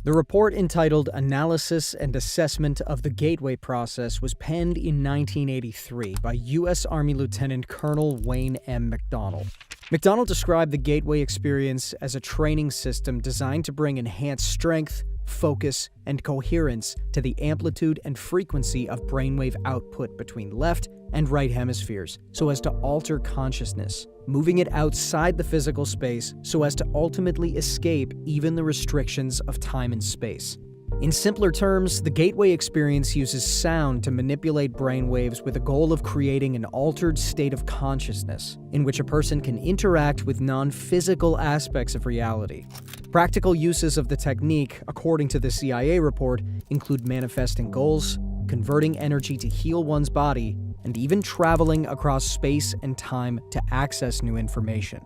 The report entitled Analysis and Assessment of the Gateway Process was penned in 1983 by U.S. Army Lieutenant Colonel Wayne M. McDonnell. McDonnell described the Gateway experience as a training system designed to bring enhanced strength, focus, and coherence to the amplitude and frequency of brainwave output between left and right hemispheres so as to alter consciousness, moving it outside the physical space so as to ultimately escape even the restrictions of time and space. In simpler terms, the Gateway experience uses sound to manipulate brainwaves with the goal of creating an altered state of consciousness in which a person can interact with non-physical aspects of reality. Practical uses of the technique, according to the CIA report, include manifesting goals, converting energy to heal one's body, and even traveling across space and time to access new information.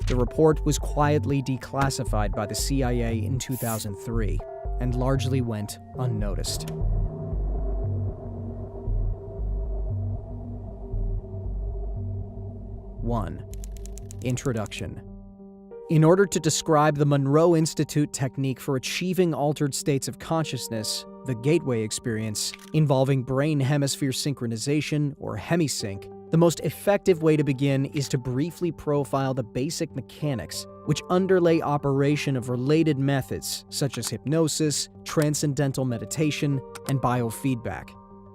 The report was quietly declassified by the CIA in 2003 and largely went unnoticed. 1. Introduction. In order to describe the Monroe Institute technique for achieving altered states of consciousness, the Gateway experience, involving brain hemisphere synchronization, or hemisync, the most effective way to begin is to briefly profile the basic mechanics which underlay operation of related methods such as hypnosis, transcendental meditation, and biofeedback.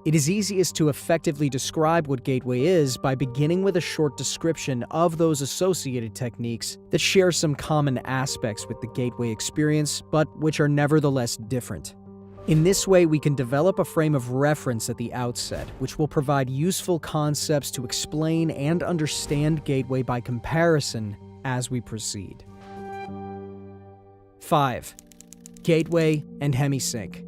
It is easiest to effectively describe what Gateway is by beginning with a short description of those associated techniques that share some common aspects with the Gateway experience, but which are nevertheless different. In this way, we can develop a frame of reference at the outset, which will provide useful concepts to explain and understand Gateway by comparison as we proceed. 5. Gateway and hemisync.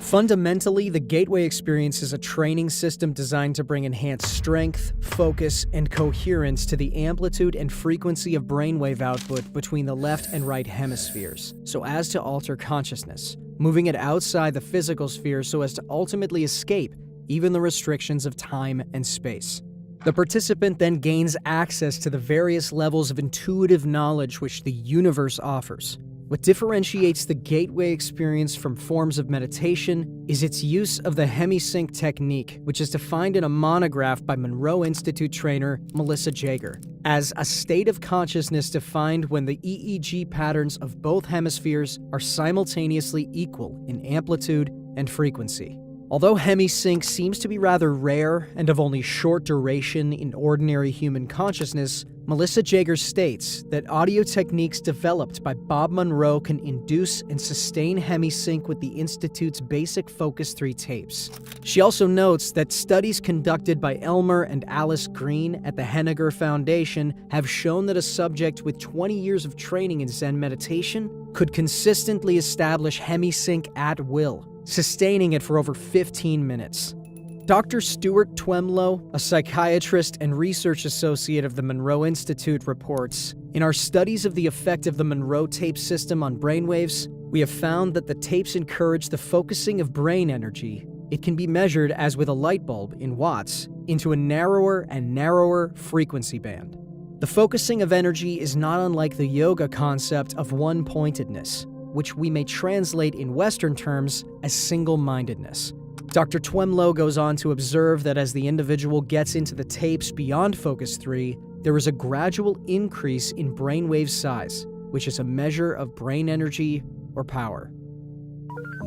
Fundamentally, the Gateway experience is a training system designed to bring enhanced strength, focus, and coherence to the amplitude and frequency of brainwave output between the left and right hemispheres, so as to alter consciousness, moving it outside the physical sphere so as to ultimately escape even the restrictions of time and space. The participant then gains access to the various levels of intuitive knowledge which the universe offers. What differentiates the Gateway experience from forms of meditation is its use of the hemisync technique, which is defined in a monograph by Monroe Institute trainer Melissa Jager as a state of consciousness defined when the EEG patterns of both hemispheres are simultaneously equal in amplitude and frequency. Although hemisync seems to be rather rare and of only short duration in ordinary human consciousness, Melissa Jager states that audio techniques developed by Bob Monroe can induce and sustain hemisync with the Institute's basic Focus 3 tapes. She also notes that studies conducted by Elmer and Alice Green at the Henniger Foundation have shown that a subject with 20 years of training in Zen meditation could consistently establish hemisync at will, sustaining it for over 15 minutes. Dr. Stuart Twemlow, a psychiatrist and research associate of the Monroe Institute, reports, "In our studies of the effect of the Monroe tape system on brainwaves, we have found that the tapes encourage the focusing of brain energy. It can be measured as with a light bulb in watts into a narrower and narrower frequency band. The focusing of energy is not unlike the yoga concept of one-pointedness, which we may translate in Western terms as single-mindedness." Dr. Twemlow goes on to observe that as the individual gets into the tapes beyond Focus 3, there is a gradual increase in brainwave size, which is a measure of brain energy or power.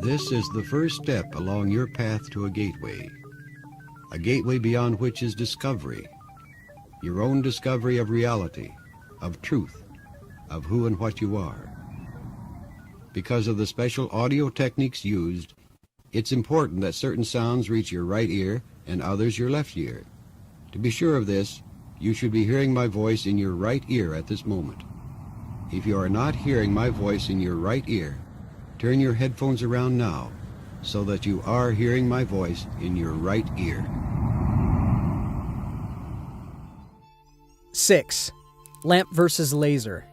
This is the first step along your path to a gateway beyond which is discovery, your own discovery of reality, of truth, of who and what you are. Because of the special audio techniques used, it's important that certain sounds reach your right ear and others your left ear. To be sure of this, you should be hearing my voice in your right ear at this moment. If you are not hearing my voice in your right ear, turn your headphones around now so that you are hearing my voice in your right ear. 6. Lamp versus laser.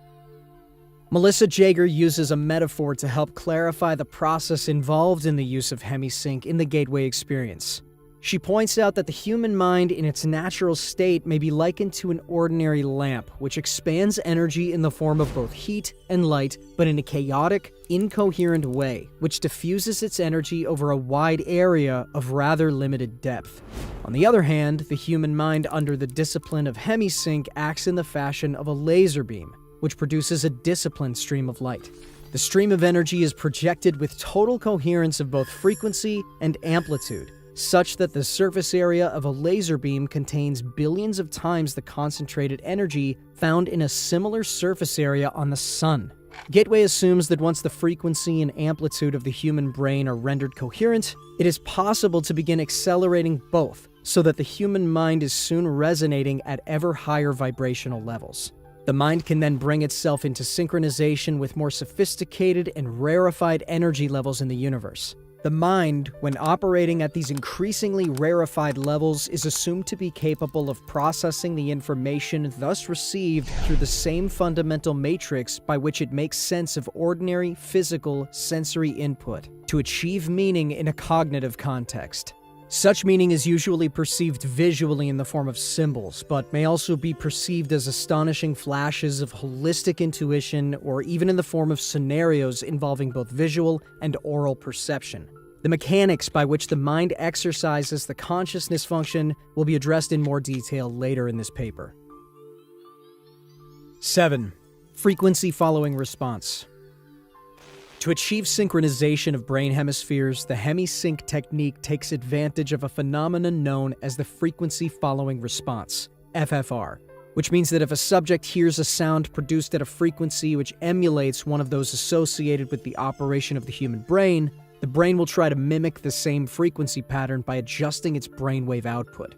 Melissa Jager uses a metaphor to help clarify the process involved in the use of hemisync in the Gateway experience. She points out that the human mind in its natural state may be likened to an ordinary lamp, which expands energy in the form of both heat and light, but in a chaotic, incoherent way, which diffuses its energy over a wide area of rather limited depth. On the other hand, the human mind under the discipline of hemisync acts in the fashion of a laser beam, which produces a disciplined stream of light. The stream of energy is projected with total coherence of both frequency and amplitude, such that the surface area of a laser beam contains billions of times the concentrated energy found in a similar surface area on the Sun. Gateway assumes that once the frequency and amplitude of the human brain are rendered coherent, it is possible to begin accelerating both, so that the human mind is soon resonating at ever higher vibrational levels. The mind can then bring itself into synchronization with more sophisticated and rarefied energy levels in the universe. The mind, when operating at these increasingly rarefied levels, is assumed to be capable of processing the information thus received through the same fundamental matrix by which it makes sense of ordinary, physical, sensory input, to achieve meaning in a cognitive context. Such meaning is usually perceived visually in the form of symbols, but may also be perceived as astonishing flashes of holistic intuition or even in the form of scenarios involving both visual and oral perception. The mechanics by which the mind exercises the consciousness function will be addressed in more detail later in this paper. 7. Frequency following response. To achieve synchronization of brain hemispheres, the hemisync technique takes advantage of a phenomenon known as the frequency following response, FFR, which means that if a subject hears a sound produced at a frequency which emulates one of those associated with the operation of the human brain, the brain will try to mimic the same frequency pattern by adjusting its brainwave output.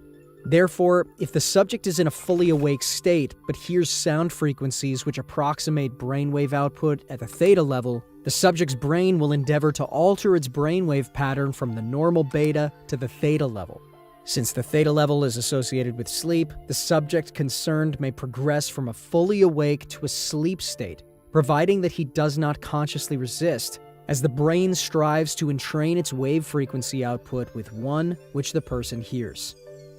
Therefore, if the subject is in a fully awake state but hears sound frequencies which approximate brainwave output at the theta level, the subject's brain will endeavor to alter its brainwave pattern from the normal beta to the theta level. Since the theta level is associated with sleep, the subject concerned may progress from a fully awake to a sleep state, providing that he does not consciously resist, as the brain strives to entrain its wave frequency output with one which the person hears.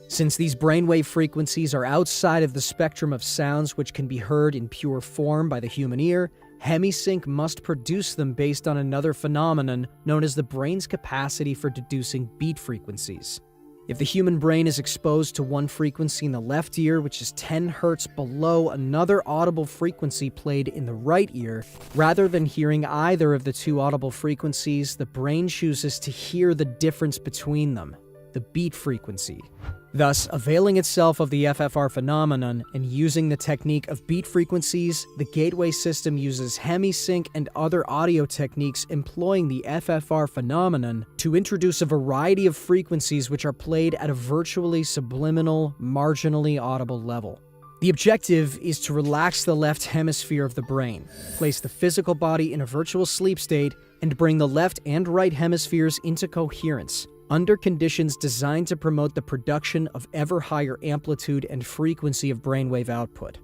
Since these brainwave frequencies are outside of the spectrum of sounds which can be heard in pure form by the human ear, hemisync must produce them based on another phenomenon known as the brain's capacity for deducing beat frequencies. If the human brain is exposed to one frequency in the left ear which is 10 hertz below another audible frequency played in the right ear, rather than hearing either of the two audible frequencies, the brain chooses to hear the difference between them, the beat frequency. Thus, availing itself of the FFR phenomenon and using the technique of beat frequencies, the Gateway system uses hemisync and other audio techniques employing the FFR phenomenon to introduce a variety of frequencies which are played at a virtually subliminal, marginally audible level. The objective is to relax the left hemisphere of the brain, place the physical body in a virtual sleep state, and bring the left and right hemispheres into coherence, under conditions designed to promote the production of ever higher amplitude and frequency of brainwave output.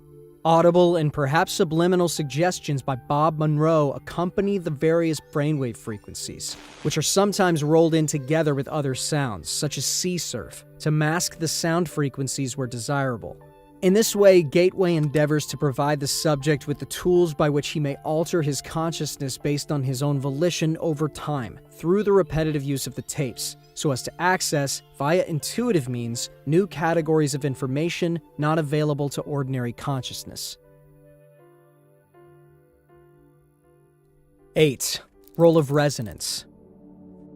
Audible and perhaps subliminal suggestions by Bob Monroe accompany the various brainwave frequencies, which are sometimes rolled in together with other sounds, such as sea surf, to mask the sound frequencies where desirable. In this way, Gateway endeavors to provide the subject with the tools by which he may alter his consciousness based on his own volition over time, through the repetitive use of the tapes, so as to access, via intuitive means, new categories of information not available to ordinary consciousness. 8. Role of resonance.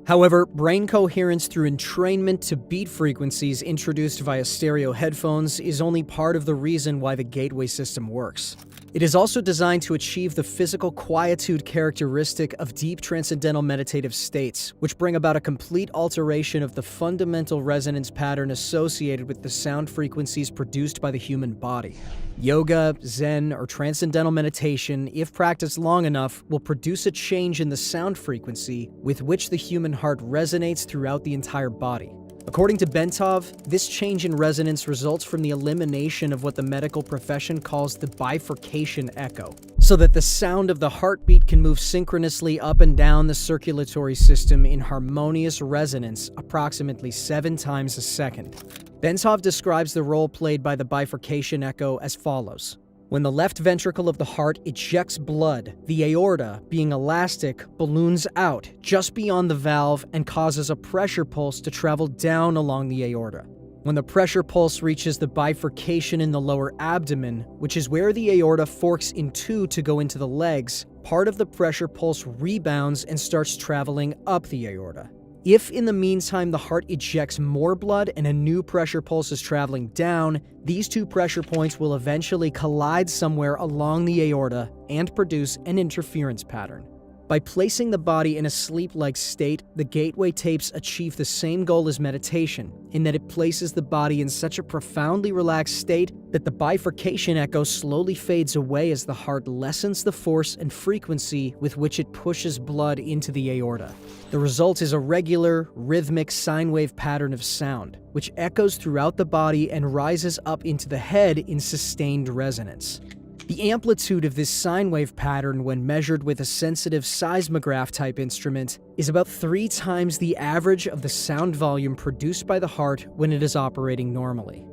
However, brain coherence through entrainment to beat frequencies introduced via stereo headphones is only part of the reason why the Gateway system works. It is also designed to achieve the physical quietude characteristic of deep transcendental meditative states, which bring about a complete alteration of the fundamental resonance pattern associated with the sound frequencies produced by the human body. Yoga, Zen, or transcendental meditation, if practiced long enough, will produce a change in the sound frequency with which the human heart resonates throughout the entire body. According to Bentov, this change in resonance results from the elimination of what the medical profession calls the bifurcation echo, so that the sound of the heartbeat can move synchronously up and down the circulatory system in harmonious resonance approximately 7 times a second. Bentov describes the role played by the bifurcation echo as follows. When the left ventricle of the heart ejects blood, the aorta, being elastic, balloons out just beyond the valve and causes a pressure pulse to travel down along the aorta. When the pressure pulse reaches the bifurcation in the lower abdomen, which is where the aorta forks in two to go into the legs, part of the pressure pulse rebounds and starts traveling up the aorta. If in the meantime the heart ejects more blood and a new pressure pulse is traveling down, these two pressure points will eventually collide somewhere along the aorta and produce an interference pattern. By placing the body in a sleep-like state, the gateway tapes achieve the same goal as meditation, in that it places the body in such a profoundly relaxed state that the bifurcation echo slowly fades away as the heart lessens the force and frequency with which it pushes blood into the aorta. The result is a regular, rhythmic sine wave pattern of sound, which echoes throughout the body and rises up into the head in sustained resonance. The amplitude of this sine wave pattern when measured with a sensitive seismograph-type instrument is about 3 times the average of the sound volume produced by the heart when it is operating normally.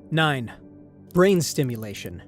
9. Brain stimulation.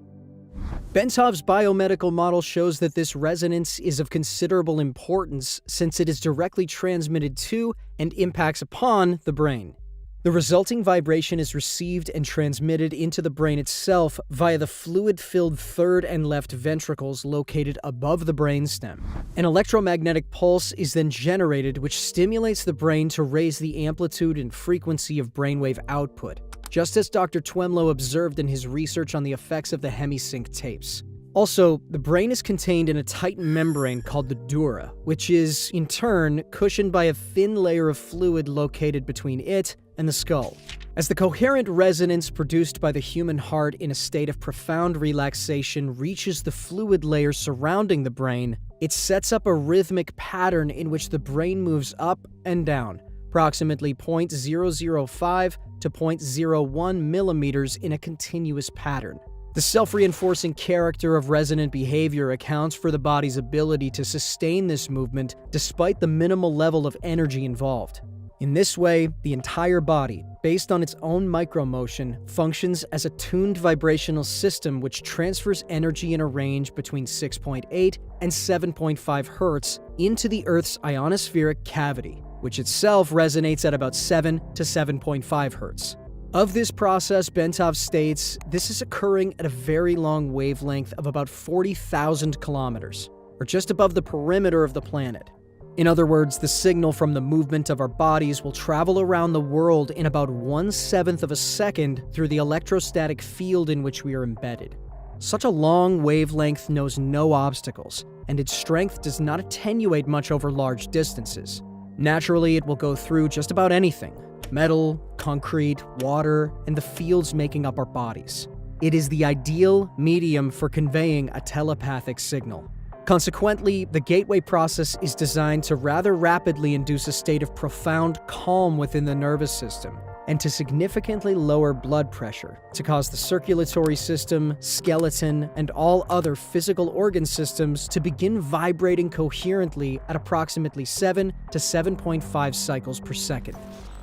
Bentov's biomedical model shows that this resonance is of considerable importance since it is directly transmitted to and impacts upon the brain. The resulting vibration is received and transmitted into the brain itself via the fluid-filled third and left ventricles located above the brainstem. An electromagnetic pulse is then generated which stimulates the brain to raise the amplitude and frequency of brainwave output, just as Dr. Twemlow observed in his research on the effects of the Hemisync tapes. Also, the brain is contained in a tight membrane called the dura, which is, in turn, cushioned by a thin layer of fluid located between it and the skull. As the coherent resonance produced by the human heart in a state of profound relaxation reaches the fluid layer surrounding the brain, it sets up a rhythmic pattern in which the brain moves up and down, approximately 0.005 to 0.01 millimeters in a continuous pattern. The self-reinforcing character of resonant behavior accounts for the body's ability to sustain this movement despite the minimal level of energy involved. In this way, the entire body, based on its own micromotion, functions as a tuned vibrational system which transfers energy in a range between 6.8 and 7.5 Hz into the Earth's ionospheric cavity, which itself resonates at about 7 to 7.5 Hz. Of this process, Bentov states, this is occurring at a very long wavelength of about 40,000 kilometers, or just above the perimeter of the planet. In other words, the signal from the movement of our bodies will travel around the world in about 1/7 of a second through the electrostatic field in which we are embedded. Such a long wavelength knows no obstacles, and its strength does not attenuate much over large distances. Naturally, it will go through just about anything: metal, concrete, water, and the fields making up our bodies. It is the ideal medium for conveying a telepathic signal. Consequently, the gateway process is designed to rather rapidly induce a state of profound calm within the nervous system, and to significantly lower blood pressure, to cause the circulatory system, skeleton, and all other physical organ systems to begin vibrating coherently at approximately 7 to 7.5 cycles per second.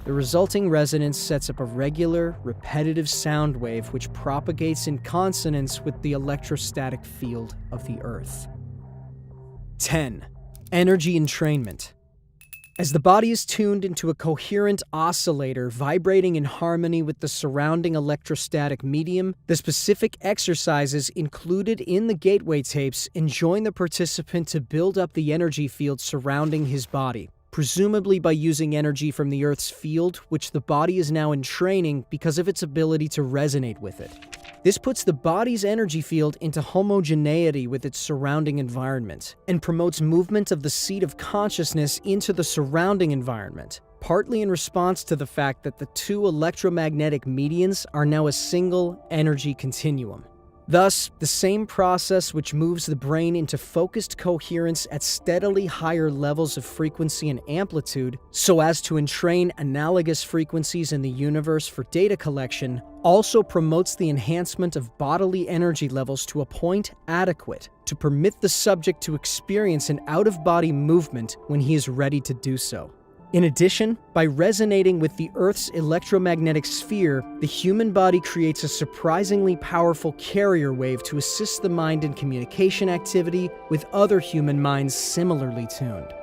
The resulting resonance sets up a regular, repetitive sound wave which propagates in consonance with the electrostatic field of the Earth. 10. Energy entrainment. As the body is tuned into a coherent oscillator vibrating in harmony with the surrounding electrostatic medium, the specific exercises included in the gateway tapes enjoin the participant to build up the energy field surrounding his body, presumably by using energy from the Earth's field, which the body is now entraining because of its ability to resonate with it. This puts the body's energy field into homogeneity with its surrounding environment, and promotes movement of the seat of consciousness into the surrounding environment, partly in response to the fact that the two electromagnetic medians are now a single energy continuum. Thus, the same process which moves the brain into focused coherence at steadily higher levels of frequency and amplitude, so as to entrain analogous frequencies in the universe for data collection, also promotes the enhancement of bodily energy levels to a point adequate to permit the subject to experience an out-of-body movement when he is ready to do so. In addition, by resonating with the Earth's electromagnetic sphere, the human body creates a surprisingly powerful carrier wave to assist the mind in communication activity with other human minds similarly tuned.